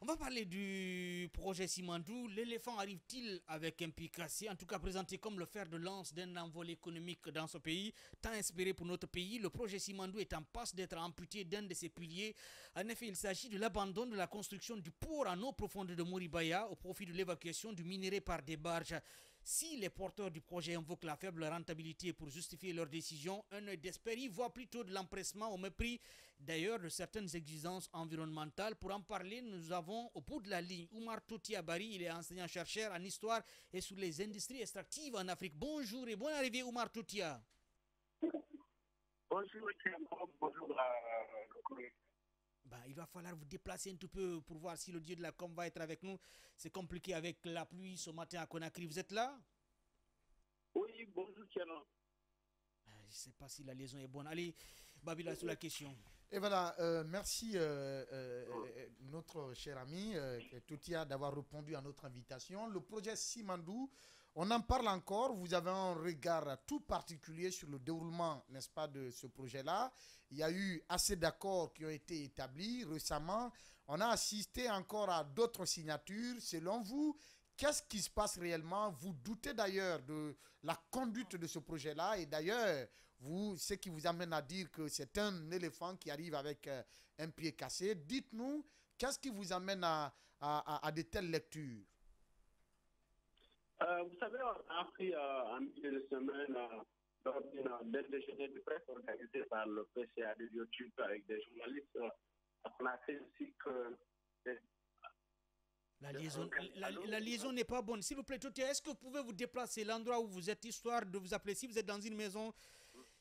On va parler du projet Simandou. L'éléphant arrive-t-il avec un pied cassé? En tout cas présenté comme le fer de lance d'un envol économique dans ce pays, tant inspiré pour notre pays, le projet Simandou est en passe d'être amputé d'un de ses piliers. En effet, il s'agit de l'abandon de la construction du port en eau profonde de Moribaya au profit de l'évacuation du minerai par des barges. Si les porteurs du projet invoquent la faible rentabilité pour justifier leur décision, un œil d'esprit voit plutôt de l'empressement au mépris d'ailleurs de certaines exigences environnementales. Pour en parler, nous avons au bout de la ligne Oumar Toutia-Bari, il est enseignant-chercheur en histoire et sur les industries extractives en Afrique. Bonjour et bonne arrivée Oumar Toutia. Bonjour, bonjour le collègue. Il va falloir vous déplacer un tout peu pour voir si le dieu de la com va être avec nous. C'est compliqué avec la pluie ce matin à Conakry. Vous êtes là? Oui, bonjour, Tiana. Je ne sais pas si la liaison est bonne. Allez, Babila, sur la question. Et voilà, merci notre cher ami Toutia d'avoir répondu à notre invitation. Le projet Simandou, on en parle encore. Vous avez un regard tout particulier sur le déroulement, n'est-ce pas, de ce projet-là. Il y a eu assez d'accords qui ont été établis récemment. On a assisté encore à d'autres signatures. Selon vous, qu'est-ce qui se passe réellement? Vous doutez d'ailleurs de la conduite de ce projet-là et d'ailleurs, ce qui vous amène à dire que c'est un éléphant qui arrive avec un pied cassé. Dites-nous, qu'est-ce qui vous amène à de telles lectures? Vous savez, on a pris en milieu de semaine d'un déjeuner de presse organisé par le PCA de YouTube avec des journalistes. On a fait aussi que... La liaison n'est pas bonne. S'il vous plaît, Toutia, est-ce que vous pouvez vous déplacer l'endroit où vous êtes, histoire de vous appeler, si vous êtes dans une maison,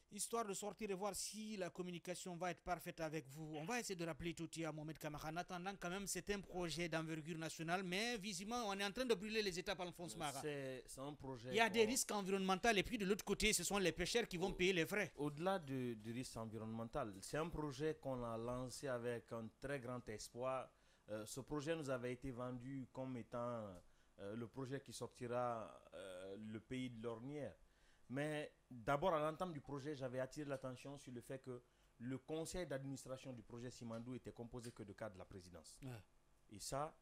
histoire de sortir et voir si la communication va être parfaite avec vous. On va essayer de rappeler Toutia Mohamed Kamara. En attendant, quand même, c'est un projet d'envergure nationale, mais visiblement, on est en train de brûler les étapes Alphonse Mara. C'est un projet... Il y a des risques environnementaux et puis de l'autre côté, ce sont les pêcheurs qui vont payer les frais. Au-delà du risque environnemental, c'est un projet qu'on a lancé avec un très grand espoir. Ce projet nous avait été vendu comme étant le projet qui sortira le pays de l'ornière. Mais d'abord, à l'entame du projet, j'avais attiré l'attention sur le fait que le conseil d'administration du projet Simandou était composé que de cadres de la présidence. Ouais. Et ça,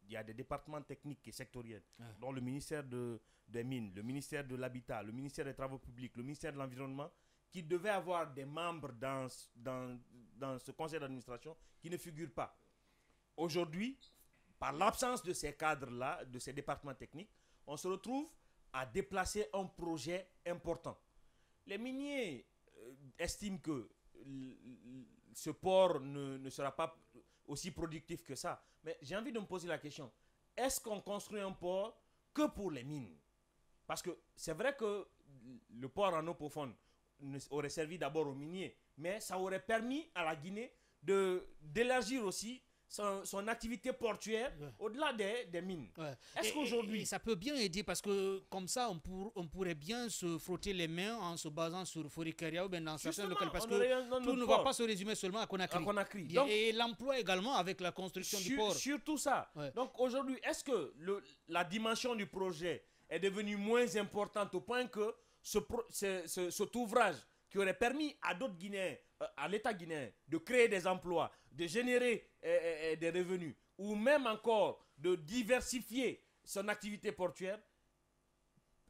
il y a des départements techniques et sectoriels, dont le ministère des Mines, le ministère de l'Habitat, le ministère des Travaux Publics, le ministère de l'Environnement, qui devaient avoir des membres dans ce conseil d'administration qui ne figurent pas. Aujourd'hui, par l'absence de ces cadres-là, de ces départements techniques, on se retrouve à déplacer un projet important. Les miniers estiment que ce port ne sera pas aussi productif que ça. Mais j'ai envie de me poser la question, est-ce qu'on construit un port que pour les mines? Parce que c'est vrai que le port en eau profonde aurait servi d'abord aux miniers, mais ça aurait permis à la Guinée d'élargir aussi son activité portuaire au-delà des mines. Est-ce qu'aujourd'hui... ça peut bien aider parce que comme ça, on pourrait bien se frotter les mains en se basant sur Forikaria ou bien dans certains locaux parce que tout ne va pas se résumer seulement à Conakry. Donc, et l'emploi également avec la construction du port. Surtout ça. Donc aujourd'hui, est-ce que la dimension du projet est devenue moins importante au point que cet ouvrage qui aurait permis à d'autres Guinéens, à l'État guinéen, de créer des emplois, de générer des revenus, ou même encore de diversifier son activité portuaire,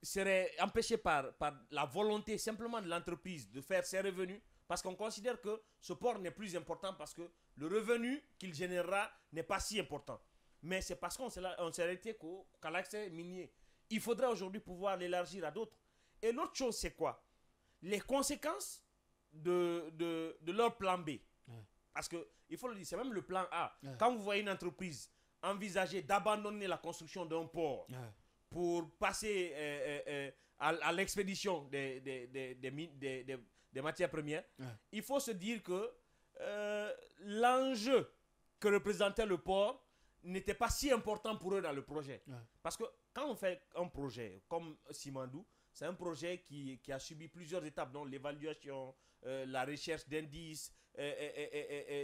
serait empêché par la volonté simplement de l'entreprise de faire ses revenus, parce qu'on considère que ce port n'est plus important parce que le revenu qu'il générera n'est pas si important. Mais c'est parce qu'on s'est arrêté qu'à l'accès minier. Il faudrait aujourd'hui pouvoir l'élargir à d'autres. Et l'autre chose, c'est quoi? Les conséquences de leur plan B. Parce qu'il faut le dire, c'est même le plan A. Quand vous voyez une entreprise envisager d'abandonner la construction d'un port pour passer à l'expédition des matières premières, il faut se dire que l'enjeu que représentait le port n'était pas si important pour eux dans le projet. Parce que quand on fait un projet comme Simandou, c'est un projet qui a subi plusieurs étapes, dont l'évaluation, la recherche d'indices,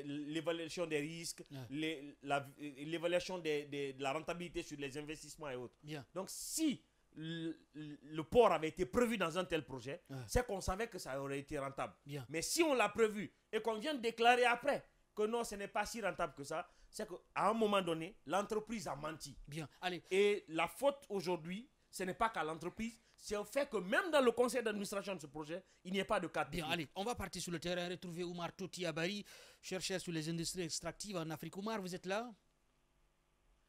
l'évaluation des risques, l'évaluation de la rentabilité sur les investissements et autres. Donc si le port avait été prévu dans un tel projet, c'est qu'on savait que ça aurait été rentable. Mais si on l'a prévu et qu'on vient de déclarer après que non, ce n'est pas si rentable que ça c'est qu'à un moment donné, l'entreprise a menti. Bien, allez. Et la faute aujourd'hui, ce n'est pas qu'à l'entreprise, c'est au fait que même dans le conseil d'administration de ce projet, il n'y a pas de cadre. Bien, allez, on va partir sur le terrain, retrouver Oumar Toti Abari, chercheur sur les industries extractives en Afrique. Oumar, vous êtes là?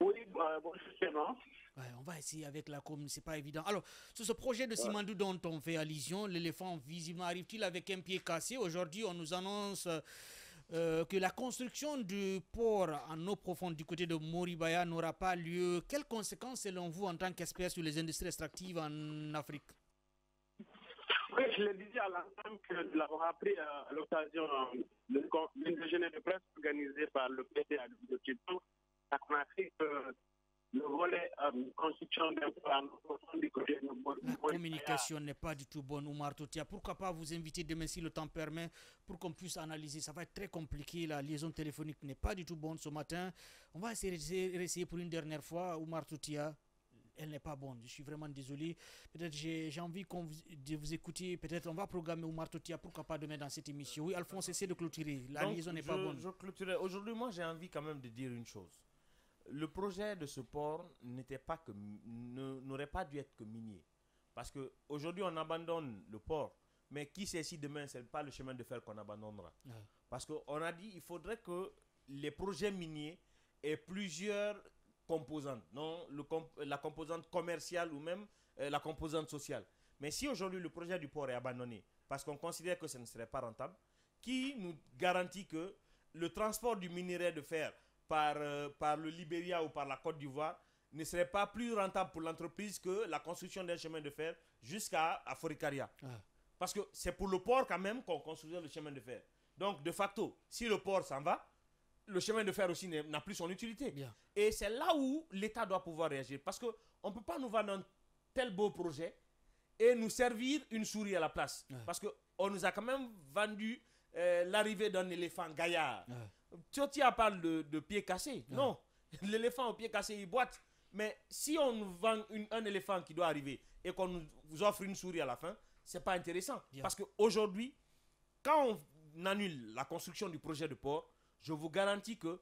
Oui, bonjour, non. Ouais, on va essayer avec la commune, c'est pas évident. Alors, sur ce projet de Simandou dont on fait allusion, l'éléphant visiblement arrive-t-il avec un pied cassé? Aujourd'hui, on nous annonce que la construction du port en eau profonde du côté de Moribaya n'aura pas lieu. Quelles conséquences, selon vous, en tant qu'expert sur les industries extractives en Afrique? Oui, je le disais à l'entame que nous l'avons appris à l'occasion d'une déjeuner de presse organisée par le PTA de Tito. En Afrique, le volet construction d'un port en eau profonde du côté de Moribaya. La communication n'est pas du tout bonne, Oumar Totia. Pourquoi pas vous inviter demain si le temps permet pour qu'on puisse analyser. Ça va être très compliqué. La liaison téléphonique n'est pas du tout bonne ce matin. On va essayer pour une dernière fois, Oumar Totia. Elle n'est pas bonne. Je suis vraiment désolé. Peut-être j'ai envie de vous écouter. Peut-être on va programmer Oumar Totia. Pourquoi pas demain dans cette émission. Oui, Alphonse, essaie de clôturer. La liaison n'est pas bonne. Je clôturerai. Aujourd'hui, moi, j'ai envie quand même de dire une chose. Le projet de ce port n'aurait pas dû être que minier. Parce qu'aujourd'hui, on abandonne le port. Mais qui sait si demain, ce n'est pas le chemin de fer qu'on abandonnera. Parce qu'on a dit qu'il faudrait que les projets miniers aient plusieurs composantes. Non, la composante commerciale ou même la composante sociale. Mais si aujourd'hui, le projet du port est abandonné, parce qu'on considère que ce ne serait pas rentable, qui nous garantit que le transport du minerai de fer par le Libéria ou par la Côte d'Ivoire ne serait pas plus rentable pour l'entreprise que la construction d'un chemin de fer jusqu'à Forikaria. Parce que c'est pour le port quand même qu'on construisait le chemin de fer. Donc, de facto, si le port s'en va, le chemin de fer aussi n'a plus son utilité. Bien. Et c'est là où l'État doit pouvoir réagir. Parce qu'on ne peut pas nous vendre un tel beau projet et nous servir une souris à la place. Parce qu'on nous a quand même vendu l'arrivée d'un éléphant gaillard. Tiotia parle de pied cassé. Non, l'éléphant au pied cassé, il boite. Mais si on nous vend un éléphant qui doit arriver et qu'on nous offre une souris à la fin, c'est pas intéressant. Bien. Parce qu'aujourd'hui, quand on annule la construction du projet de port, je vous garantis que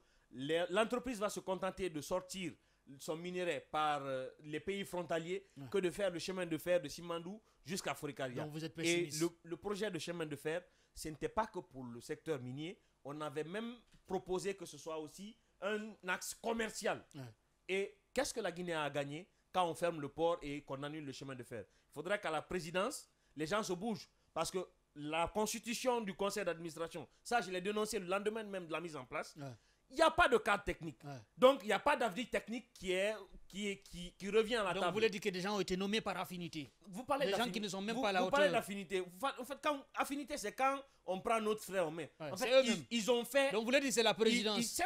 l'entreprise va se contenter de sortir son minerai par les pays frontaliers que de faire le chemin de fer de Simandou jusqu'à Forikaria. Donc vous êtes Et pessimiste. le projet de chemin de fer, ce n'était pas que pour le secteur minier. On avait même proposé que ce soit aussi un axe commercial. Et qu'est-ce que la Guinée a gagné quand on ferme le port et qu'on annule le chemin de fer? Il faudrait qu'à la présidence, les gens se bougent. Parce que la constitution du conseil d'administration, ça je l'ai dénoncé le lendemain même de la mise en place, il n'y a pas de cadre technique. Donc il n'y a pas d'avis technique qui revient à la table. Donc vous voulez dire que des gens ont été nommés par affinité. Vous parlez des gens qui ne sont même pas à la hauteur. Vous parlez d'affinité. En fait, affinité, c'est quand on prend notre frère en main. En fait, eux-mêmes. ils ont fait... Donc vous voulez dire que c'est la présidence.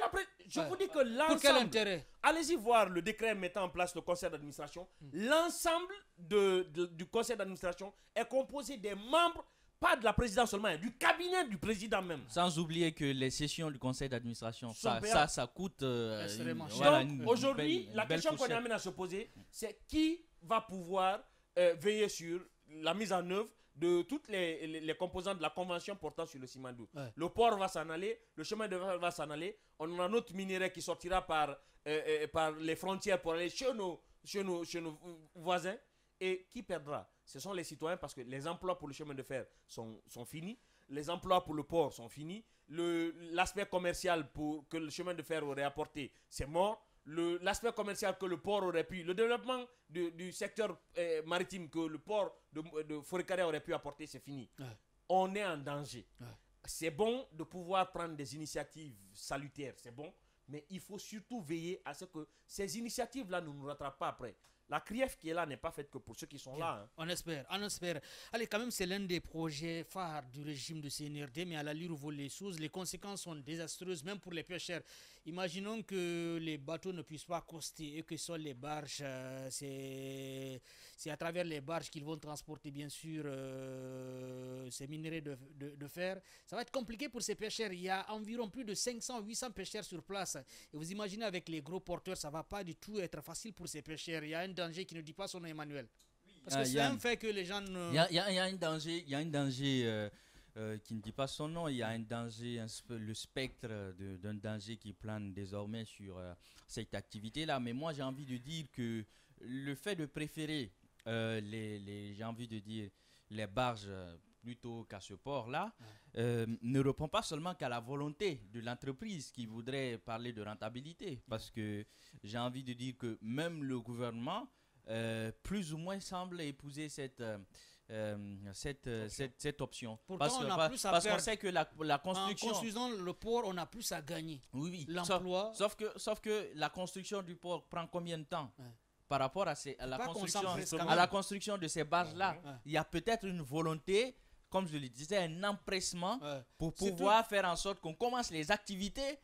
Je vous dis que l'ensemble... Pour quel intérêt? Allez-y voir le décret mettant en place le conseil d'administration. L'ensemble du conseil d'administration est composé des membres, pas de la présidence seulement, du cabinet du président même. Sans oublier que les sessions du conseil d'administration, ça coûte extrêmement cher. Donc aujourd'hui, la question qu'on amène à se poser, c'est qui va pouvoir veiller sur la mise en œuvre de toutes les composantes de la convention portant sur le Simandou. Le port va s'en aller, le chemin de fer va s'en aller, on a notre minerai qui sortira par les frontières pour aller chez nos voisins. Et qui perdra? Ce sont les citoyens, parce que les emplois pour le chemin de fer sont finis, les emplois pour le port sont finis, l'aspect commercial que le chemin de fer aurait apporté, c'est mort. L'aspect commercial que le port aurait pu, le développement du secteur maritime que le port de Forikaria aurait pu apporter, c'est fini. On est en danger. C'est bon de pouvoir prendre des initiatives salutaires, c'est bon, mais il faut surtout veiller à ce que ces initiatives-là ne nous rattrapent pas après. La CRIEF qui est là n'est pas faite que pour ceux qui sont là. Hein. On espère, on espère. Allez, quand même, c'est l'un des projets phares du régime de CNRD, mais à l'allure où volent les choses, les conséquences sont désastreuses, même pour les pêcheurs. Imaginons que les bateaux ne puissent pas accoster et que ce sont les barges. C'est à travers les barges qu'ils vont transporter, bien sûr, ces minerais de fer. Ça va être compliqué pour ces pêcheurs. Il y a environ plus de 500-800 pêcheurs sur place. Et vous imaginez, avec les gros porteurs, ça ne va pas du tout être facile pour ces pêcheurs. Il y a un danger qui ne dit pas son nom, Emmanuel. Parce que c'est un fait que les gens ne... Il y a un danger qui ne dit pas son nom. Il y a un danger, le spectre d'un danger qui plane désormais sur cette activité-là. Mais moi, j'ai envie de dire que le fait de préférer j'ai envie de dire les barges plutôt qu'à ce port-là, ne répond pas seulement qu'à la volonté de l'entreprise qui voudrait parler de rentabilité. Parce que j'ai envie de dire que même le gouvernement, plus ou moins, semble épouser cette option. Pourtant, parce qu'on sait que la construction... En construisant le port, on a plus à gagner. Oui. L'emploi... Sauf que la construction du port prend combien de temps par rapport à la construction de ces barges-là? Il y a peut-être une volonté, comme je le disais, un empressement pour pouvoir faire en sorte qu'on commence les activités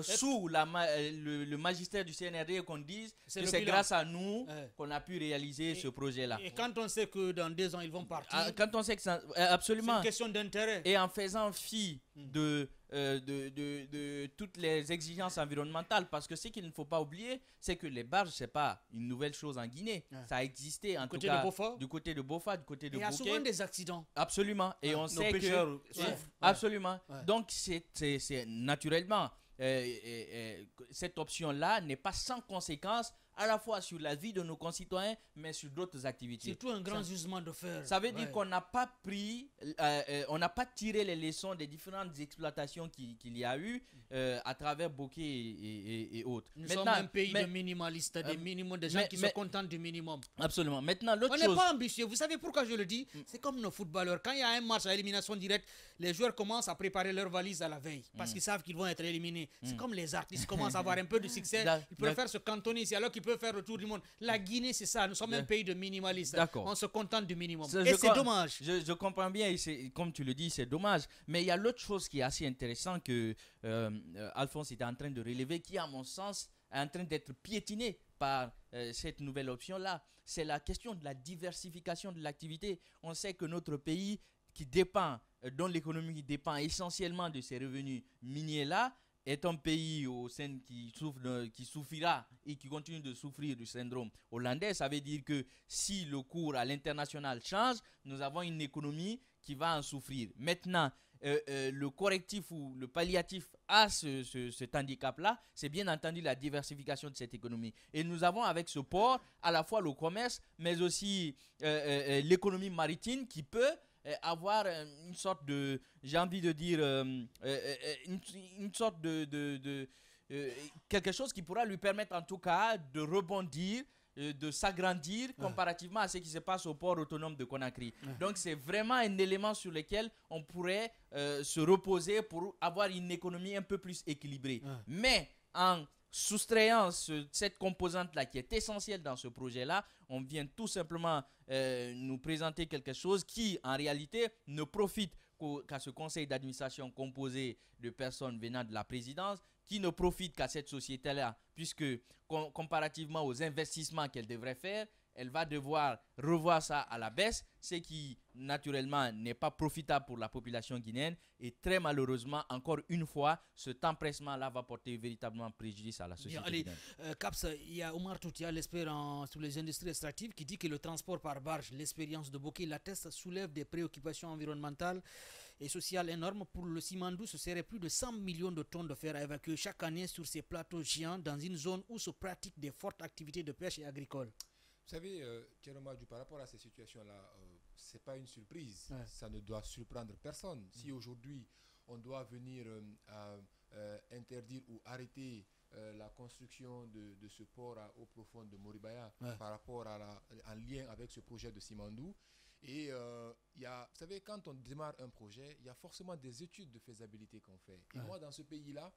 sous le magistère du CNRD et qu'on dise que c'est grâce à nous qu'on a pu réaliser ce projet-là. Et quand on sait que dans 2 ans, ils vont partir, quand on sait que absolument, c'est une question d'intérêt. Et en faisant fi de toutes les exigences environnementales, parce que ce qu'il ne faut pas oublier, c'est que les barges, c'est pas une nouvelle chose en Guinée. Ça a existé en tout cas du côté de Bofa, du côté de Bouquet. Il y a souvent des accidents. Absolument. Et on sait que... Absolument. Donc, c'est naturellement... cette option-là n'est pas sans conséquence à la fois sur la vie de nos concitoyens, mais sur d'autres activités. Surtout un grand gisement de fer. Ça veut dire qu'on n'a pas pris, on n'a pas tiré les leçons des différentes exploitations qu'il y a eu à travers Bokeh et autres. Nous sommes un pays de minimalistes, des gens qui se contentent du minimum. Absolument. Maintenant, l'autre chose... On n'est pas ambitieux. Vous savez pourquoi je le dis? C'est comme nos footballeurs. Quand il y a un match à élimination directe, les joueurs commencent à préparer leurs valises à la veille parce qu'ils savent qu'ils vont être éliminés. C'est comme les artistes qui commencent à avoir un peu de succès. Ils préfèrent se cantonner ici alors qu'ils peuvent faire le tour du monde. La Guinée, c'est ça. Nous sommes un pays de minimalistes. On se contente du minimum. Et c'est dommage. Je comprends bien. Et comme tu le dis, c'est dommage. Mais il y a l'autre chose qui est assez intéressant que Alphonse était en train de relever, qui, à mon sens, est en train d'être piétiné par cette nouvelle option-là. C'est la question de la diversification de l'activité. On sait que notre pays, dont l'économie dépend essentiellement de ces revenus miniers-là, est un pays qui souffrira et qui continue de souffrir du syndrome hollandais. Ça veut dire que si le cours à l'international change, nous avons une économie qui va en souffrir. Maintenant, le correctif ou le palliatif à cet handicap-là, c'est bien entendu la diversification de cette économie. Et nous avons avec ce port à la fois le commerce, mais aussi l'économie maritime qui peut avoir une sorte de, j'ai envie de dire, une sorte de quelque chose qui pourra lui permettre en tout cas de rebondir, de s'agrandir comparativement à ce qui se passe au port autonome de Conakry. Donc c'est vraiment un élément sur lequel on pourrait se reposer pour avoir une économie un peu plus équilibrée. Mais en soustrayant cette composante-là qui est essentielle dans ce projet-là, on vient tout simplement nous présenter quelque chose qui, en réalité, ne profite qu'à ce conseil d'administration composé de personnes venant de la présidence, qui ne profite qu'à cette société-là, puisque comparativement aux investissements qu'elle devrait faire, elle va devoir revoir ça à la baisse, ce qui naturellement n'est pas profitable pour la population guinéenne. Et très malheureusement, encore une fois, cet empressement-là va porter véritablement préjudice à la société guinéenne. Caps, il y a Omar Toutia, l'expert sur les industries extractives, qui dit que le transport par barge, l'expérience de Bokeh, l'atteste, soulève des préoccupations environnementales et sociales énormes. Pour le Simandou, ce serait plus de 100 millions de tonnes de fer à évacuer chaque année sur ces plateaux géants dans une zone où se pratiquent des fortes activités de pêche et agricoles. Vous savez, Thierry, par rapport à ces situations-là, ce n'est pas une surprise. Ça ne doit surprendre personne. Si aujourd'hui, on doit venir interdire ou arrêter la construction de ce port à eau profonde de Moribaya par rapport en lien avec ce projet de Simandou, et vous savez, quand on démarre un projet, il y a forcément des études de faisabilité qu'on fait. Et moi, dans ce pays-là,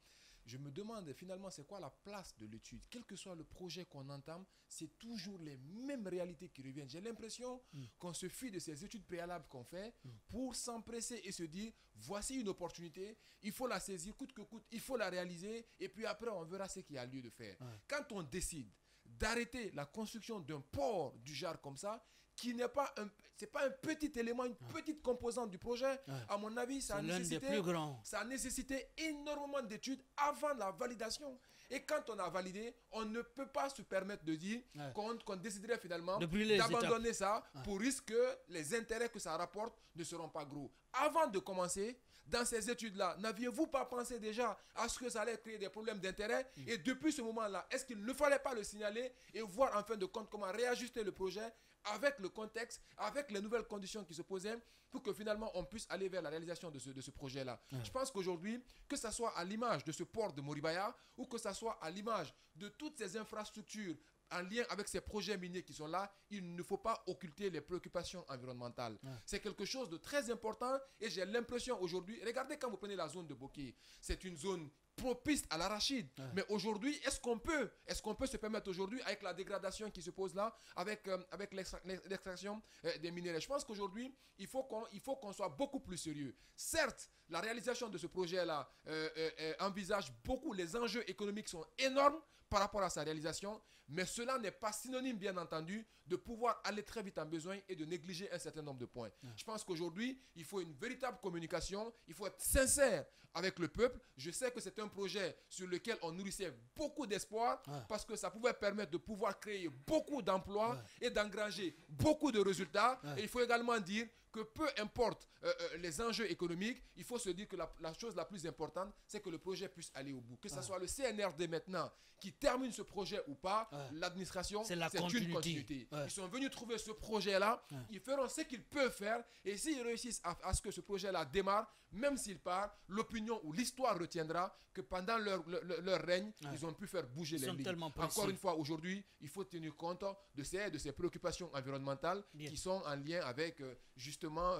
je me demande finalement c'est quoi la place de l'étude. Quel que soit le projet qu'on entame, c'est toujours les mêmes réalités qui reviennent. J'ai l'impression qu'on se fie de ces études préalables qu'on fait pour s'empresser et se dire voici une opportunité, il faut la saisir coûte que coûte, il faut la réaliser et puis après on verra ce qu'il y a lieu de faire. Quand on décide d'arrêter la construction d'un port du genre comme ça, qui n'est pas c'est pas un petit élément, une petite composante du projet. À mon avis, ça a nécessité énormément d'études avant la validation. Et quand on a validé, on ne peut pas se permettre de dire qu'on déciderait finalement brûler d'abandonner ça pour risque que les intérêts que ça rapporte ne seront pas gros. Avant de commencer, dans ces études-là, n'aviez-vous pas pensé déjà à ce que ça allait créer des problèmes d'intérêt? Et depuis ce moment-là, est-ce qu'il ne fallait pas le signaler et voir en fin de compte comment réajuster le projet avec le contexte, avec les nouvelles conditions qui se posaient pour que finalement on puisse aller vers la réalisation de ce projet-là. Je pense qu'aujourd'hui, que ce soit à l'image de ce port de Moribaya ou que ce soit à l'image de toutes ces infrastructures en lien avec ces projets miniers qui sont là, il ne faut pas occulter les préoccupations environnementales. C'est quelque chose de très important et j'ai l'impression aujourd'hui, regardez quand vous prenez la zone de Boké, c'est une zone propice à l'arachide. Mais aujourd'hui, est-ce qu'on peut se permettre aujourd'hui, avec la dégradation qui se pose là, avec l'extraction des minéraux? Je pense qu'aujourd'hui, il faut qu'on soit beaucoup plus sérieux. Certes, la réalisation de ce projet-là envisage beaucoup, les enjeux économiques sont énormes par rapport à sa réalisation, mais cela n'est pas synonyme, bien entendu, de pouvoir aller très vite en besoin et de négliger un certain nombre de points. Je pense qu'aujourd'hui, il faut une véritable communication, il faut être sincère avec le peuple. Je sais que c'est un projet sur lequel on nourrissait beaucoup d'espoir parce que ça pouvait permettre de pouvoir créer beaucoup d'emplois et d'engranger beaucoup de résultats. Et il faut également dire que peu importe les enjeux économiques, il faut se dire que la chose la plus importante, c'est que le projet puisse aller au bout. Que ce soit le CNRD maintenant qui termine ce projet ou pas, l'administration, c'est une continuité. Ils sont venus trouver ce projet-là, ils feront ce qu'ils peuvent faire, et s'ils réussissent à ce que ce projet-là démarre, même s'il part, l'opinion ou l'histoire retiendra que pendant leur règne, ils ont pu faire bouger les lignes. Encore une fois, aujourd'hui, il faut tenir compte de ces préoccupations environnementales qui sont en lien avec justement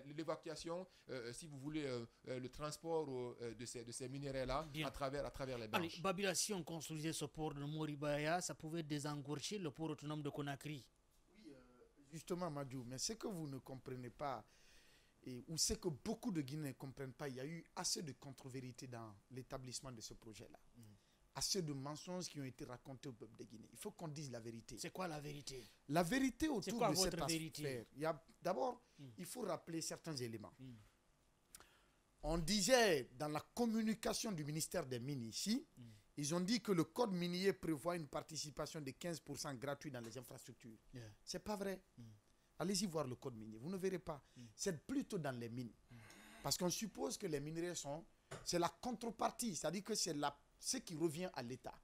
l'évacuation, si vous voulez, le transport de ces minéraux-là à travers les branches. Allez, Babila, si on construisait ce port de Moribaya, ça pouvait désengorger le port autonome de Conakry. Oui, justement, Madjou, mais ce que vous ne comprenez pas, ou ce que beaucoup de Guinéens ne comprennent pas, il y a eu assez de contre-vérités dans l'établissement de ce projet-là. Assez de mensonges qui ont été racontés au peuple de Guinée. Il faut qu'on dise la vérité. C'est quoi la vérité? La vérité autour de cette affaire. D'abord, il faut rappeler certains éléments. On disait dans la communication du ministère des Mines ici, ils ont dit que le code minier prévoit une participation de 15% gratuite dans les infrastructures. C'est pas vrai. Allez-y voir le code minier, vous ne verrez pas. C'est plutôt dans les mines. Parce qu'on suppose que les minerais c'est la contrepartie, c'est-à-dire que c'est ce qui revient à l'État.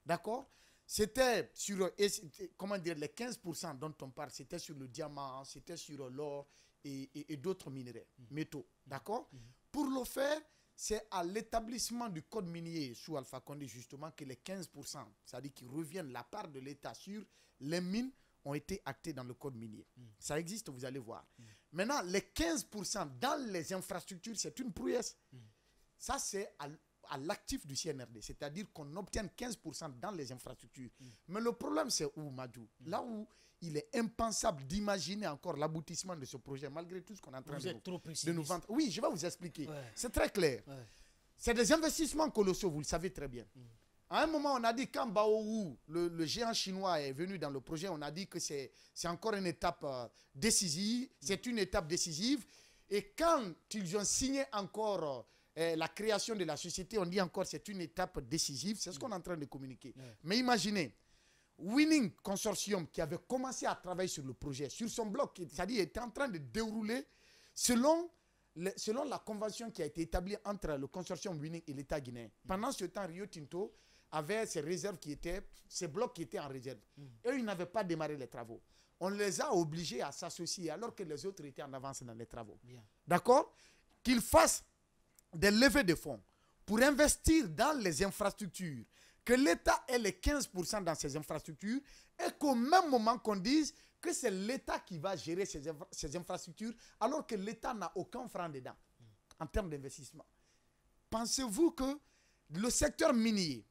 D'accord? C'était sur, comment dire, les 15% dont on parle, c'était sur le diamant, c'était sur l'or et d'autres minerais, métaux. D'accord? Pour le faire, c'est à l'établissement du code minier sous Alpha Condé justement que les 15%, c'est-à-dire qui reviennent la part de l'État sur les mines, ont été actés dans le code minier. Ça existe, vous allez voir. Maintenant, les 15% dans les infrastructures, c'est une prouesse. Ça, c'est à l'actif du CNRD, c'est-à-dire qu'on obtienne 15% dans les infrastructures. Mais le problème, c'est où, Madjou? Là où il est impensable d'imaginer encore l'aboutissement de ce projet, malgré tout ce qu'on est en train de nous vendre. Oui, je vais vous expliquer. C'est très clair. C'est des investissements colossaux, vous le savez très bien. À un moment, on a dit, quand Baowu, le géant chinois, est venu dans le projet, on a dit que c'est encore une étape décisive. C'est une étape décisive. Et quand ils ont signé encore la création de la société, on dit encore que c'est une étape décisive. C'est ce qu'on est en train de communiquer. Mais imaginez, Winning Consortium, qui avait commencé à travailler sur le projet, sur son bloc, c'est-à-dire était en train de dérouler selon la convention qui a été établie entre le consortium Winning et l'État guinéen. Pendant ce temps, Rio Tinto avait ses réserves ses blocs qui étaient en réserve. Eux, ils n'avaient pas démarré les travaux. On les a obligés à s'associer alors que les autres étaient en avance dans les travaux. D'accord? Qu'ils fassent des levées de fonds pour investir dans les infrastructures, que l'État ait les 15% dans ces infrastructures et qu'au même moment qu'on dise que c'est l'État qui va gérer ces infrastructures alors que l'État n'a aucun franc dedans en termes d'investissement. Pensez-vous que le secteur minier,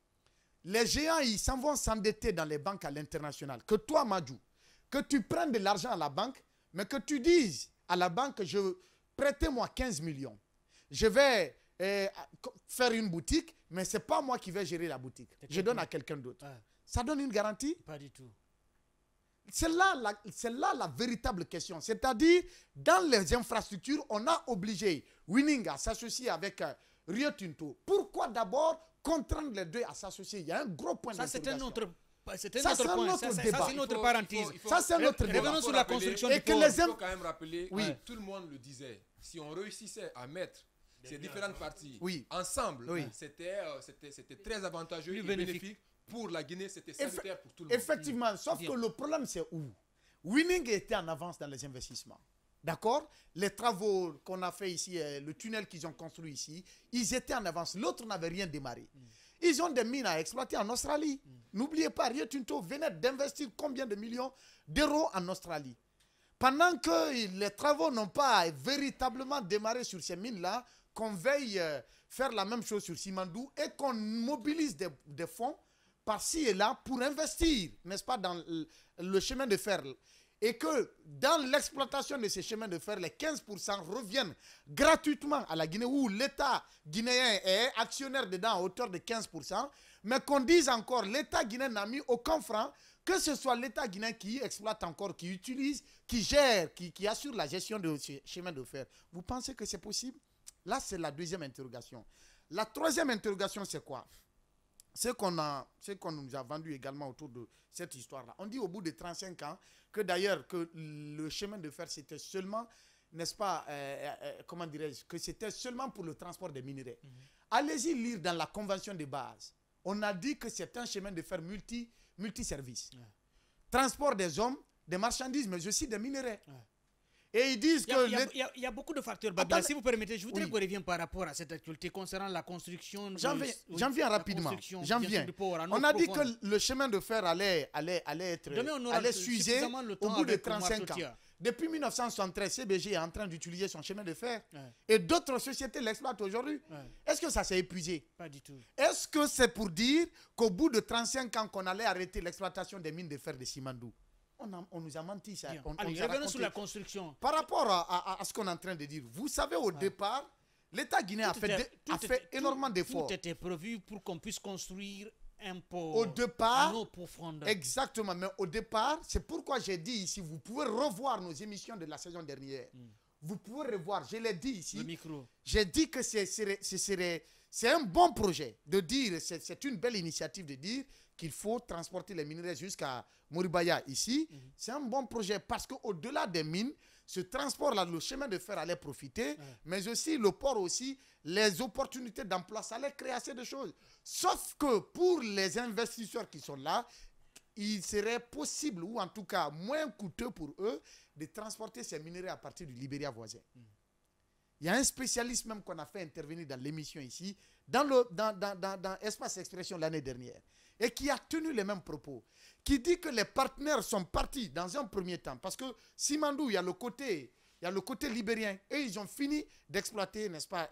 les géants, ils s'en vont s'endetter dans les banques à l'international, que toi, Madjou, que tu prennes de l'argent à la banque, mais que tu dises à la banque, prêtez-moi 15 millions. Je vais faire une boutique, mais ce n'est pas moi qui vais gérer la boutique. Je donne à quelqu'un d'autre. Ça donne une garantie? Pas du tout. C'est là la véritable question. C'est-à-dire, dans les infrastructures, on a obligé Winning à s'associer avec Rio Tinto. Pourquoi d'abord contraindre les deux à s'associer? Il y a un gros point Ça, c'est un d'interrogation. autre. C'est Ça, un c'est autre un point. autre Ça, débat. c'est une autre parenthèse. Ça, c'est un autre débat. Revenons sur la construction Et du que port. les Il faut quand même rappeler, Oui. tout le monde le disait, si on réussissait à mettre ces différentes parties Oui. ensemble, Oui. c'était très avantageux Plus et bénéfique. bénéfique pour la Guinée, c'était salutaire pour tout le monde. Effectivement, sauf Bien. que le problème, c'est où Winning était en avance dans les investissements. D'accord? Les travaux qu'on a fait ici, le tunnel qu'ils ont construit ici, ils étaient en avance. L'autre n'avait rien démarré. Ils ont des mines à exploiter en Australie. N'oubliez pas, Rio Tinto venait d'investir combien de millions d'euros en Australie. Pendant que les travaux n'ont pas véritablement démarré sur ces mines-là, qu'on veille faire la même chose sur Simandou et qu'on mobilise des fonds par-ci et là pour investir, n'est-ce pas, dans le chemin de fer. Et que dans l'exploitation de ces chemins de fer, les 15% reviennent gratuitement à la Guinée, où l'État guinéen est actionnaire dedans à hauteur de 15%, mais qu'on dise encore, l'État guinéen n'a mis aucun franc, que ce soit l'État guinéen qui exploite encore, qui utilise, qui gère, qui assure la gestion de ces chemins de fer. Vous pensez que c'est possible? Là, c'est la deuxième interrogation. La troisième interrogation, c'est quoi? Ce qu'on nous a vendu également autour de cette histoire-là. On dit au bout de 35 ans que d'ailleurs que le chemin de fer, c'était seulement, n'est-ce pas, comment dirais-je, que c'était seulement pour le transport des minerais. Allez-y lire dans la convention de base. On a dit que c'est un chemin de fer multiservice. Transport des hommes, des marchandises, mais aussi des minerais. Et ils disent que... Il y a beaucoup de facteurs, Babila. Si vous permettez, je voudrais Oui. qu'on revienne par rapport à cette actualité concernant la construction... J'en viens rapidement. J'en viens. On a dit que le chemin de fer allait s'user suffisamment le temps au bout de avec Omar 35 ans. Totia. Depuis 1973, CBG est en train d'utiliser son chemin de fer. Et d'autres sociétés l'exploitent aujourd'hui. Est-ce que ça s'est épuisé? Pas du tout. Est-ce que c'est pour dire qu'au bout de 35 ans qu'on allait arrêter l'exploitation des mines de fer de Simandou? On nous a menti, ça. Allez, revenons sur la construction. Par rapport à ce qu'on est en train de dire, vous savez, au départ, l'État guinéen a fait énormément d'efforts. Tout était prévu pour qu'on puisse construire un port Au départ, en eau profonde. Exactement, mais au départ, c'est pourquoi j'ai dit ici, vous pouvez revoir nos émissions de la saison dernière. Vous pouvez revoir, je l'ai dit ici. Le micro. J'ai dit que c'est un bon projet de dire, c'est une belle initiative de dire qu'il faut transporter les minerais jusqu'à Moribaya ici. C'est un bon projet parce qu'au-delà des mines, ce transport-là, le chemin de fer allait profiter, mais aussi le port aussi, les opportunités d'emploi, ça allait créer assez de choses. Sauf que pour les investisseurs qui sont là, il serait possible, ou en tout cas moins coûteux pour eux, de transporter ces minerais à partir du Libéria voisin. Il y a un spécialiste même qu'on a fait intervenir dans l'émission ici, dans Espace Expression l'année dernière, et qui a tenu les mêmes propos, qui dit que les partenaires sont partis dans un premier temps, parce que Simandou, il y a le côté libérien, et ils ont fini d'exploiter, n'est-ce pas,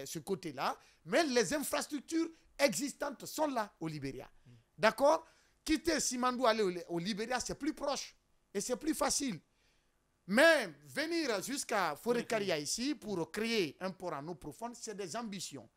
ce côté-là, mais les infrastructures existantes sont là au Libéria. D'accord? Quitter Simandou, aller au Libéria, c'est plus proche, et c'est plus facile. Mais venir jusqu'à Forêt-Caria ici pour créer un port en eau profonde, c'est des ambitions.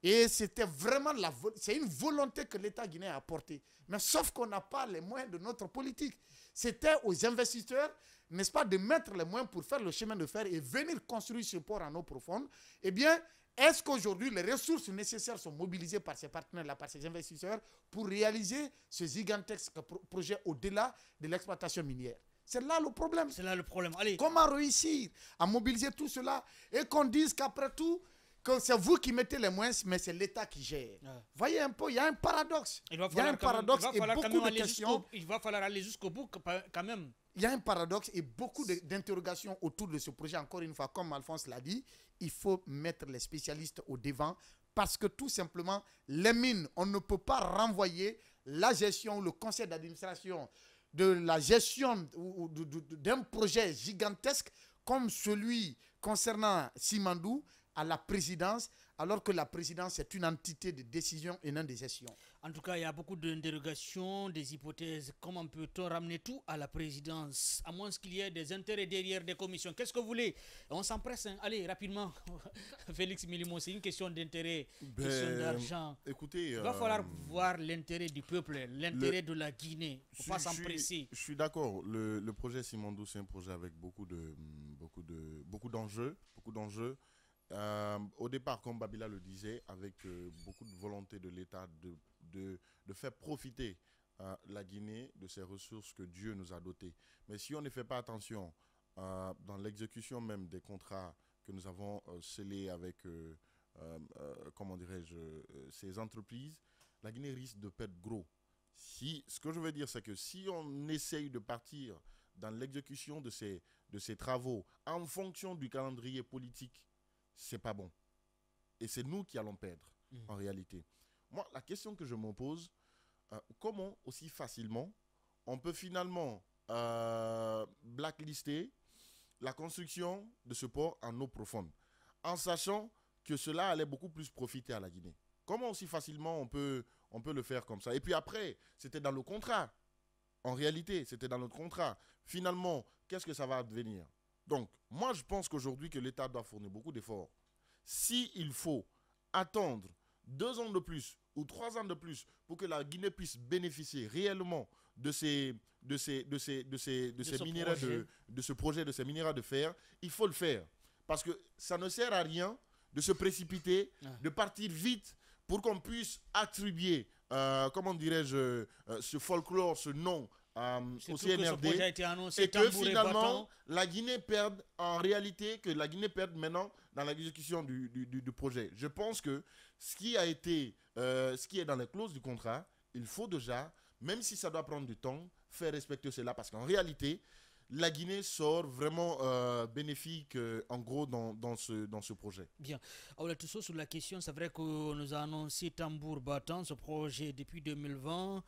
Et c'était vraiment c'est une volonté que l'État guinéen a apportée. Mais sauf qu'on n'a pas les moyens de notre politique. C'était aux investisseurs, n'est-ce pas, de mettre les moyens pour faire le chemin de fer et venir construire ce port en eau profonde. Eh bien, est-ce qu'aujourd'hui, les ressources nécessaires sont mobilisées par ces partenaires-là, par ces investisseurs, pour réaliser ce gigantesque projet au-delà de l'exploitation minière? C'est là le problème. C'est là le problème. Allez. Comment réussir à mobiliser tout cela et qu'on dise qu'après tout, que c'est vous qui mettez les moyens, mais c'est l'État qui gère. Voyez un peu, il y a un paradoxe. Il y a un paradoxe et beaucoup de questions. Il va falloir aller jusqu'au bout quand même. Il y a un paradoxe et beaucoup d'interrogations autour de ce projet. Encore une fois, comme Alphonse l'a dit, il faut mettre les spécialistes au devant parce que tout simplement, les mines, on ne peut pas renvoyer la gestion, le conseil d'administration de la gestion d'un projet gigantesque comme celui concernant Simandou à la présidence, alors que la présidence est une entité de décision et non de gestion. En tout cas, il y a beaucoup d'interrogations, des hypothèses. Comment peut-on ramener tout à la présidence, à moins qu'il y ait des intérêts derrière des commissions? Qu'est-ce que vous voulez? On s'empresse, hein? Allez, rapidement. Félix Milimo, c'est une question d'intérêt, question d'argent. Écoutez, il va falloir voir l'intérêt du peuple, l'intérêt de la Guinée. Il ne faut pas s'empresser. Je suis d'accord. Le projet Simandou, c'est un projet avec beaucoup d'enjeux. Au départ, comme Babila le disait, avec beaucoup de volonté de l'État de faire profiter la Guinée de ces ressources que Dieu nous a dotées. Mais si on ne fait pas attention dans l'exécution même des contrats que nous avons scellés avec, comment dirais-je, ces entreprises, la Guinée risque de perdre gros. Ce que je veux dire, c'est que si on essaye de partir dans l'exécution de ces travaux en fonction du calendrier politique, c'est pas bon. Et c'est nous qui allons perdre, en réalité. Moi, la question que je me pose, comment aussi facilement on peut finalement blacklister la construction de ce port en eau profonde, en sachant que cela allait beaucoup plus profiter à la Guinée. Comment aussi facilement on peut le faire comme ça? Et puis après, c'était dans le contrat. En réalité, c'était dans notre contrat. Finalement, qu'est-ce que ça va devenir? Donc, moi, je pense qu'aujourd'hui, que l'État doit fournir beaucoup d'efforts. S'il faut attendre 2 ans de plus ou 3 ans de plus pour que la Guinée puisse bénéficier réellement de ces minéraux, de ce projet, de ces minéraux de fer, il faut le faire. Parce que ça ne sert à rien de se précipiter, de partir vite pour qu'on puisse attribuer, comment dirais-je, ce folklore, ce nom au CNRD, et que finalement la Guinée perde, en réalité, que la Guinée perde maintenant dans l'exécution du projet. Je pense que ce qui est dans les clauses du contrat, il faut déjà, même si ça doit prendre du temps, faire respecter cela, parce qu'en réalité, la Guinée sort vraiment bénéfique, en gros, dans ce projet. Bien. Alors, tout ça sur la question, c'est vrai que nous a annoncé tambour battant ce projet depuis 2020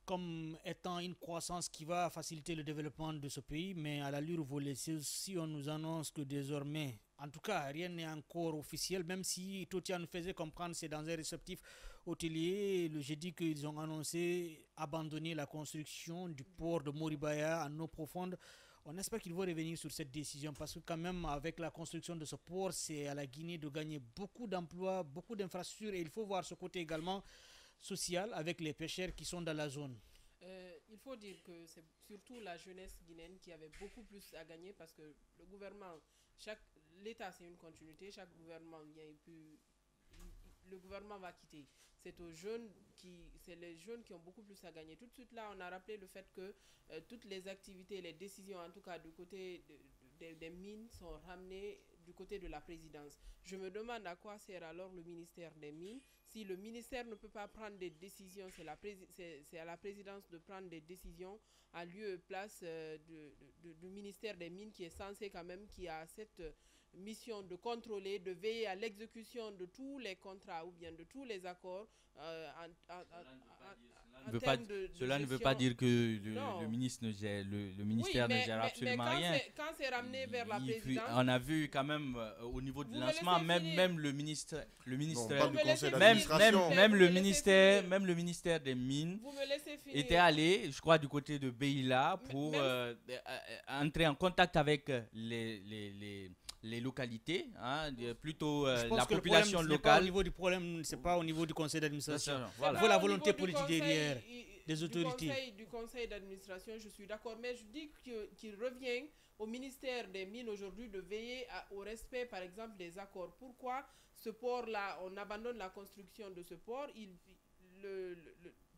comme étant une croissance qui va faciliter le développement de ce pays, mais à l'allure volée, si on nous annonce que désormais, en tout cas, rien n'est encore officiel, même si Totia nous faisait comprendre, c'est dans un réceptif hôtelier, le jeudi qu'ils ont annoncé abandonner la construction du port de Moribaya en eau profonde. On espère qu'ils vont revenir sur cette décision parce que quand même avec la construction de ce port, c'est à la Guinée de gagner beaucoup d'emplois, beaucoup d'infrastructures et il faut voir ce côté également social avec les pêcheurs qui sont dans la zone. Il faut dire que c'est surtout la jeunesse guinéenne qui avait beaucoup plus à gagner parce que le gouvernement, l'État c'est une continuité, chaque gouvernement vient et puis le gouvernement va quitter. C'est les jeunes qui ont beaucoup plus à gagner. Tout de suite là, on a rappelé le fait que toutes les activités, les décisions, en tout cas du côté des mines, sont ramenées du côté de la présidence. Je me demande à quoi sert alors le ministère des Mines. Si le ministère ne peut pas prendre des décisions, c'est à la présidence de prendre des décisions en lieu et place du ministère des Mines qui est censé quand même, qui a cette mission de contrôler, de veiller à l'exécution de tous les contrats ou bien de tous les accords Cela ne veut pas dire que le ministère ne gère absolument rien. Quand c'est ramené vers la présidence, on a vu quand même au niveau du lancement, même le ministère le ministère des Mines était allé, je crois, du côté de Beila pour entrer en contact avec les localités, plutôt la population locale. Au niveau du problème, c'est pas au niveau du conseil d'administration. Il faut la volonté politique derrière des autorités. Du conseil d'administration, je suis d'accord, mais je dis qu'il revient au ministère des Mines aujourd'hui de veiller au respect, par exemple, des accords. Pourquoi ce port-là, on abandonne la construction de ce port?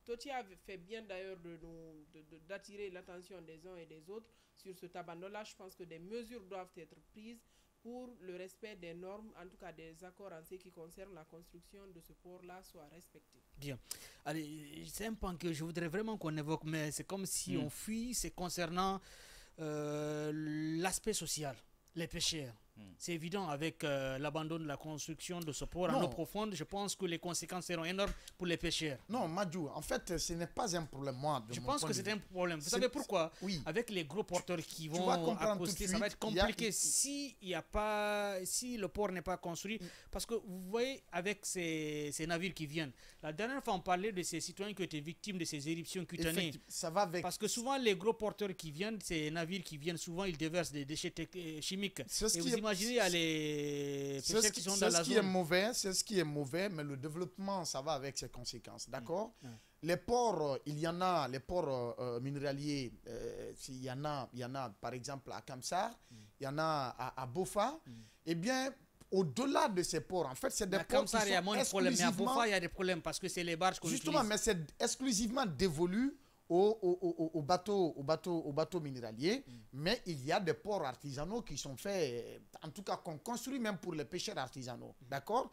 Totia fait bien d'ailleurs d'attirer l'attention des uns et des autres sur cet abandon-là. Je pense que des mesures doivent être prises pour le respect des normes, en tout cas des accords en ce qui concerne la construction de ce port-là soit respecté. Bien. Allez, c'est un point que je voudrais vraiment qu'on évoque, mais c'est comme si on fuit, c'est concernant l'aspect social, les pêcheurs. C'est évident avec l'abandon de la construction de ce port en eau profonde. Je pense que les conséquences seront énormes pour les pêcheurs. Non, Madjou, en fait, ce n'est pas un problème. Je pense que c'est un problème. Vous savez pourquoi? Oui. Avec les gros porteurs qui vont accoster, ça va être compliqué si le port n'est pas construit. Parce que vous voyez, avec ces navires qui viennent, la dernière fois on parlait de ces citoyens qui étaient victimes de ces éruptions cutanées. Ça va avec... Parce que souvent les gros porteurs qui viennent, ces navires qui viennent, souvent ils déversent des déchets chimiques. Imaginez, il y a les pêcheurs qui sont dans la zone. C'est ce qui est mauvais, mais le développement, ça va avec ses conséquences. D'accord? Les ports, il y en a, les ports minéraliers, il y en a par exemple à Kamsar, il y en a à Bofa. Eh bien, au-delà de ces ports, en fait, c'est des Mais ports comme ça, qui il y a sont moins de problèmes. Mais à exclusivement... Bofa, il y a des problèmes parce que c'est les barges qu'on Justement, utilise. mais c'est exclusivement dévolu aux bateaux minéraliers, mais il y a des ports artisanaux qui sont faits, en tout cas qu'on construit même pour les pêcheurs artisanaux. D'accord?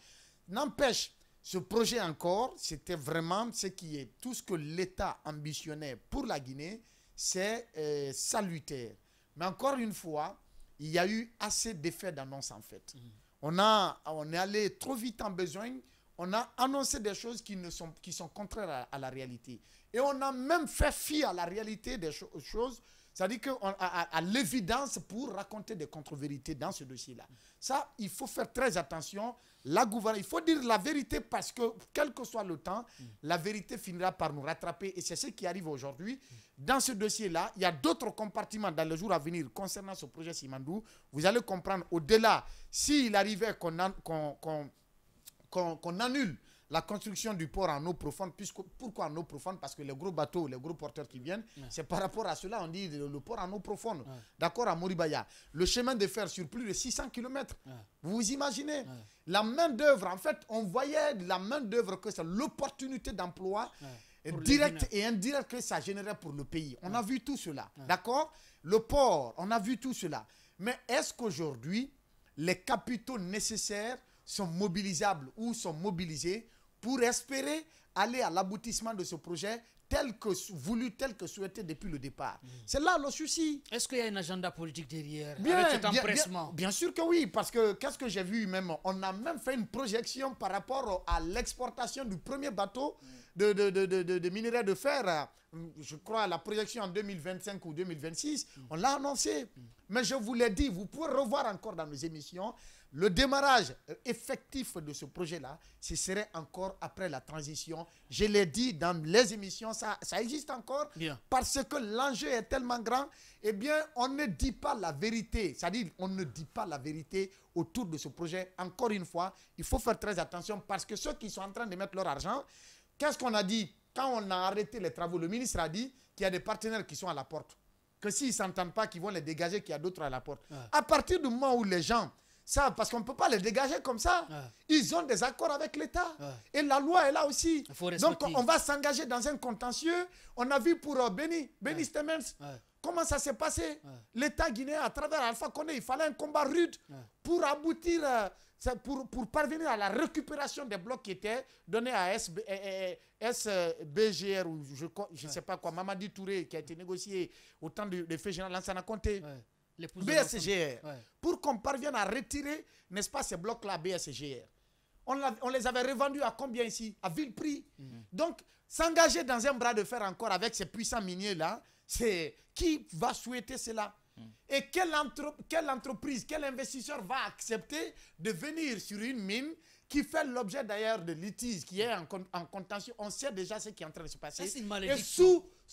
N'empêche, ce projet encore, c'était vraiment ce qui est tout ce que l'État ambitionnait pour la Guinée, c'est salutaire. Mais encore une fois, il y a eu assez d'effets d'annonce en fait. On est allé trop vite en besoin, on a annoncé des choses qui sont contraires à la réalité. Et on a même fait fi à la réalité des choses, c'est-à-dire à l'évidence pour raconter des contre-vérités dans ce dossier-là. Ça, il faut faire très attention. La gouvernance, il faut dire la vérité parce que, quel que soit le temps, la vérité finira par nous rattraper. Et c'est ce qui arrive aujourd'hui. Dans ce dossier-là, il y a d'autres compartiments dans les jours à venir concernant ce projet Simandou. Vous allez comprendre, au-delà, s'il arrivait qu'on annule la construction du port en eau profonde. Pourquoi en eau profonde? Parce que les gros bateaux, les gros porteurs qui viennent, c'est par rapport à cela, on dit le port en eau profonde. D'accord, à Moribaya. Le chemin de fer sur plus de 600 km. Vous vous imaginez? La main-d'œuvre, en fait, on voyait la main-d'œuvre que c'est l'opportunité d'emploi directe et indirecte que ça générait pour le pays. On a vu tout cela. D'accord? Le port, on a vu tout cela. Mais est-ce qu'aujourd'hui, les capitaux nécessaires sont mobilisables ou sont mobilisés pour espérer aller à l'aboutissement de ce projet tel que voulu, tel que souhaité depuis le départ? C'est là le souci. Est-ce qu'il y a un agenda politique derrière avec cet empressement? Bien sûr que oui, parce que qu'est-ce que j'ai vu même? On a même fait une projection par rapport à l'exportation du premier bateau de minerais de fer. Je crois la projection en 2025 ou 2026, on l'a annoncé. Mais je vous l'ai dit, vous pouvez revoir encore dans nos émissions, le démarrage effectif de ce projet-là, ce serait encore après la transition. Je l'ai dit dans les émissions, ça existe encore. Bien. Parce que l'enjeu est tellement grand. Eh bien, on ne dit pas la vérité. C'est-à-dire, on ne dit pas la vérité autour de ce projet. Encore une fois, il faut faire très attention parce que ceux qui sont en train de mettre leur argent, qu'est-ce qu'on a dit? Quand on a arrêté les travaux, le ministre a dit qu'il y a des partenaires qui sont à la porte. Que s'ils ne s'entendent pas, qu'ils vont les dégager, qu'il y a d'autres à la porte. À partir du moment où les gens savent, parce qu'on ne peut pas les dégager comme ça, ils ont des accords avec l'État. Et la loi est là aussi. Donc, on va s'engager dans un contentieux. On a vu pour Benny Stemens. Comment ça s'est passé? L'État guinéen, à travers Alpha Condé, il fallait un combat rude pour aboutir, pour parvenir à la récupération des blocs qui étaient donnés à SBGR, ou je ne sais pas quoi, Mamadi Touré, qui a été négocié au temps de fait général Lansana Conté. BSGR. Pour qu'on parvienne à retirer, n'est-ce pas, ces blocs-là, BSGR. On les avait revendus à combien ici? À vil prix. Donc, s'engager dans un bras de fer encore avec ces puissants miniers-là, c'est qui va souhaiter cela? Et quelle entreprise, quel investisseur va accepter de venir sur une mine qui fait l'objet d'ailleurs de litiges, qui est en contentieux? On sait déjà ce qui est en train de se passer. Et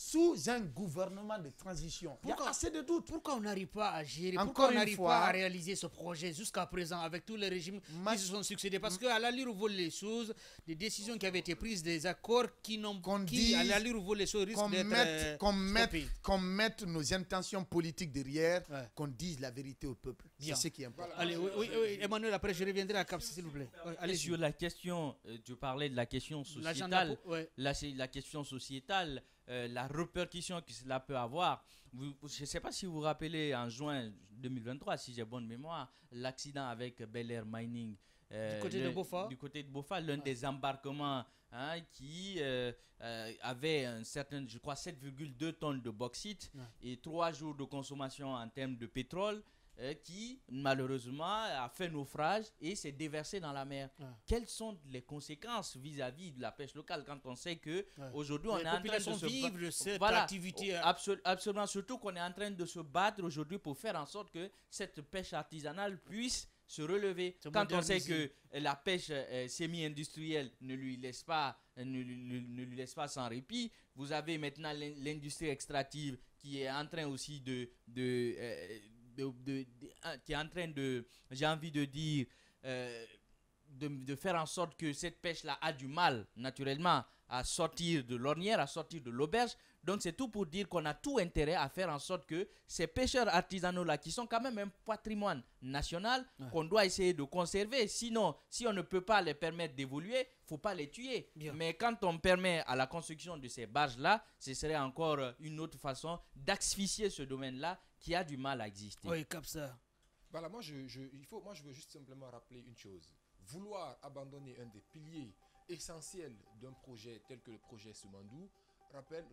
sous un gouvernement de transition. Il y a assez de doutes. Pourquoi on n'arrive pas à gérer? Pourquoi on n'arrive pas à réaliser ce projet jusqu'à présent avec tous les régimes qui se sont succédés? Parce qu'à l'allure où volent les choses, des décisions qui avaient été prises, des accords à l'allure où volent les choses risquent d'être qu'on mette nos intentions politiques derrière, qu'on dise la vérité au peuple. C'est ce qui est important. Allez, oui, Emmanuel, après je reviendrai à Cap, s'il vous plaît. Allez, sur la question, tu parlais de la question sociétale. La question sociétale. La répercussion que cela peut avoir. Je ne sais pas si vous vous rappelez, en juin 2023, si j'ai bonne mémoire, l'accident avec Bel Air Mining. Du côté de Bofa, l'un des embarquements qui avait un certain, je crois, 7,2 tonnes de bauxite et 3 jours de consommation en termes de pétrole, qui malheureusement a fait naufrage et s'est déversé dans la mer. Quelles sont les conséquences vis-à-vis de la pêche locale quand on sait que aujourd'hui on est en train de se vivre de cette activité? Absolument, surtout qu'on est en train de se battre aujourd'hui pour faire en sorte que cette pêche artisanale puisse se relever. Quand on sait que la pêche semi-industrielle ne lui laisse pas sans répit, vous avez maintenant l'industrie extractive qui est en train aussi qui est en train de, j'ai envie de dire, de faire en sorte que cette pêche-là a du mal, naturellement, à sortir de l'ornière, à sortir de l'auberge. Donc c'est tout pour dire qu'on a tout intérêt à faire en sorte que ces pêcheurs artisanaux-là, qui sont quand même un patrimoine national, qu'on doit essayer de conserver. Sinon, si on ne peut pas les permettre d'évoluer, il ne faut pas les tuer. Bien. Mais quand on permet à la construction de ces barges-là, ce serait encore une autre façon d'asphyxier ce domaine-là qui a du mal à exister. Oui, comme ça. Voilà, moi je veux juste simplement rappeler une chose. Vouloir abandonner un des piliers essentiels d'un projet tel que le projet Simandou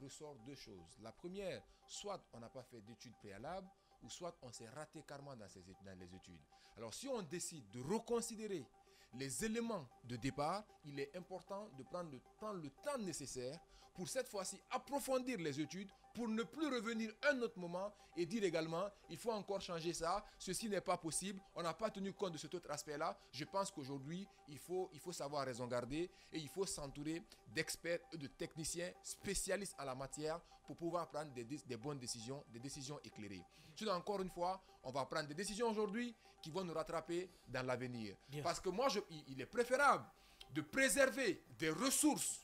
ressort deux choses. La première, soit on n'a pas fait d'études préalables, ou soit on s'est raté carrément dans les études. Alors si on décide de reconsidérer les éléments de départ, il est important de prendre le temps nécessaire pour cette fois-ci approfondir les études, pour ne plus revenir un autre moment et dire également, il faut encore changer ça, ceci n'est pas possible, on n'a pas tenu compte de cet autre aspect-là. Je pense qu'aujourd'hui, il faut savoir raison garder et il faut s'entourer d'experts et de techniciens spécialistes à la matière pour pouvoir prendre des bonnes décisions, des décisions éclairées. Sinon, encore une fois, on va prendre des décisions aujourd'hui qui vont nous rattraper dans l'avenir. Parce que moi, il est préférable de préserver des ressources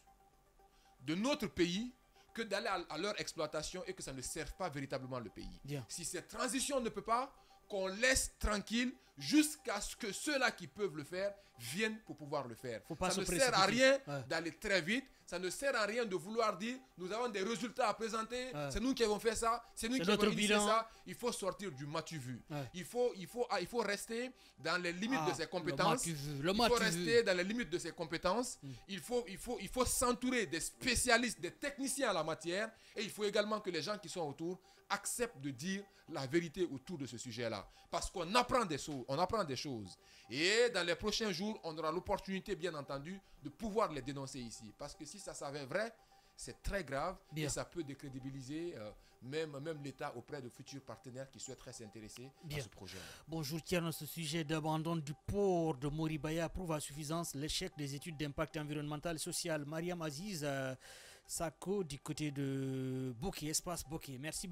de notre pays que d'aller à leur exploitation et que ça ne serve pas véritablement le pays. Si cette transition ne peut pas, qu'on laisse tranquille jusqu'à ce que ceux-là qui peuvent le faire viennent pour pouvoir le faire. Ça ne sert à rien d'aller très vite, ça ne sert à rien de vouloir dire nous avons des résultats à présenter, c'est nous qui avons fait ça, c'est nous qui avons initié ça. Il faut sortir du matu-vu. Il faut rester dans les limites de ses compétences. Il faut rester dans les limites de ses compétences. Il faut s'entourer des spécialistes, des techniciens à la matière, et il faut également que les gens qui sont autour acceptent de dire la vérité autour de ce sujet-là. Parce qu'on apprend des choses. Et dans les prochains jours, on aura l'opportunité, bien entendu, de pouvoir les dénoncer ici. Parce que si ça s'avère vrai, c'est très grave et ça peut décrédibiliser même l'État auprès de futurs partenaires qui souhaiteraient s'intéresser à ce projet. Bonjour, tiens, ce sujet d'abandon du port de Moribaya prouve à suffisance l'échec des études d'impact environnemental et social. Mariam Aziz Sako du côté de Bokeh, espace Bokeh. Merci.